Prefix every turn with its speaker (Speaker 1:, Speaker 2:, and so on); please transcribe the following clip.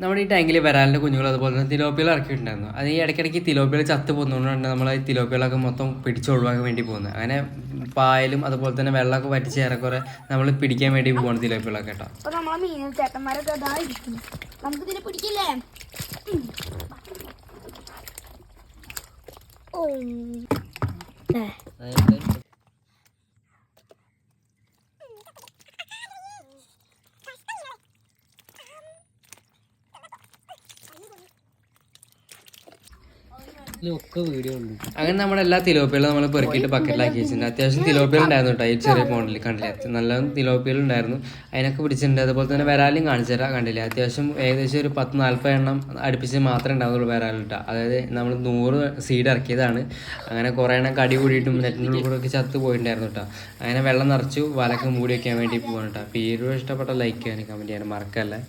Speaker 1: നമ്മുടെ ഈ ടാങ്കിൽ വരാലിൻ്റെ കുഞ്ഞുങ്ങൾ അതുപോലെ തന്നെ തിലോപ്പികൾ ഇറക്കിയിട്ടുണ്ടായിരുന്നു. അത് ഈ ഇടയ്ക്കിടയ്ക്ക് തിലോപ്പികൾ ചത്ത് പോകുന്നതുകൊണ്ടാണ് നമ്മൾ ഈ തിലോപ്പികളൊക്കെ മൊത്തം പിടിച്ചൊഴിവാക്കാൻ വേണ്ടി പോകുന്നത്. അങ്ങനെ പായലും അതുപോലെ തന്നെ വെള്ളമൊക്കെ വറ്റിച്ച് ഏറെക്കുറെ നമ്മൾ പിടിക്കാൻ വേണ്ടി പോവാണ് തിലോപ്പികളൊക്കെ കേട്ടോ.
Speaker 2: അപ്പോൾ നമ്മളെ മീൻ ചേട്ടന്മാരൊക്കെ അതായിരിക്കും, നമുക്ക് ഇതിനെ പിടിക്കില്ലേ? ഓ
Speaker 1: അങ്ങനെ നമ്മുടെ എല്ലാ തിലോപ്പികളും നമ്മൾ പെറുക്കിയിട്ട് ബക്കറ്റിലാക്കി വെച്ചിട്ടുണ്ട്. അത്യാവശ്യം തിലോപ്പികൾ ഉണ്ടായിരുന്നു കേട്ടോ ഈ ചെറിയ പോണ്ടിൽ, കണ്ടില്ലേ? നല്ല തിലോപ്പികൾ ഉണ്ടായിരുന്നു, അതിനൊക്കെ പിടിച്ചിട്ടുണ്ട്. അതുപോലെ തന്നെ വരാലും കാണിച്ചു തരാം, കണ്ടില്ലേ? അത്യാവശ്യം ഏകദേശം ഒരു 10-40 എണ്ണം അടുപ്പിച്ച് മാത്രമേ ഉണ്ടാവുള്ളൂ വരാൽ കേട്ടോ. അതായത് നമ്മൾ 100 സീഡ് ഇറക്കിയതാണ്. അങ്ങനെ കുറേ എണ്ണം കടി കൂടിയിട്ടും നെറ്റിനുള്ളിൽ കൂടെ ഒക്കെ ചത്ത് പോയിട്ടുണ്ടായിരുന്നു കേട്ടോ. അങ്ങനെ വെള്ളം നിറച്ചു വലക്ക് മൂടി വയ്ക്കാൻ വേണ്ടി പോവാണ് കേട്ടോ. അപ്പോൾ ഈ വീഡിയോ ഇഷ്ടപ്പെട്ട ലൈക്ക് ചെയ്യാനും കമൻറ്റ് ചെയ്യാനും മറക്കല്ലേ.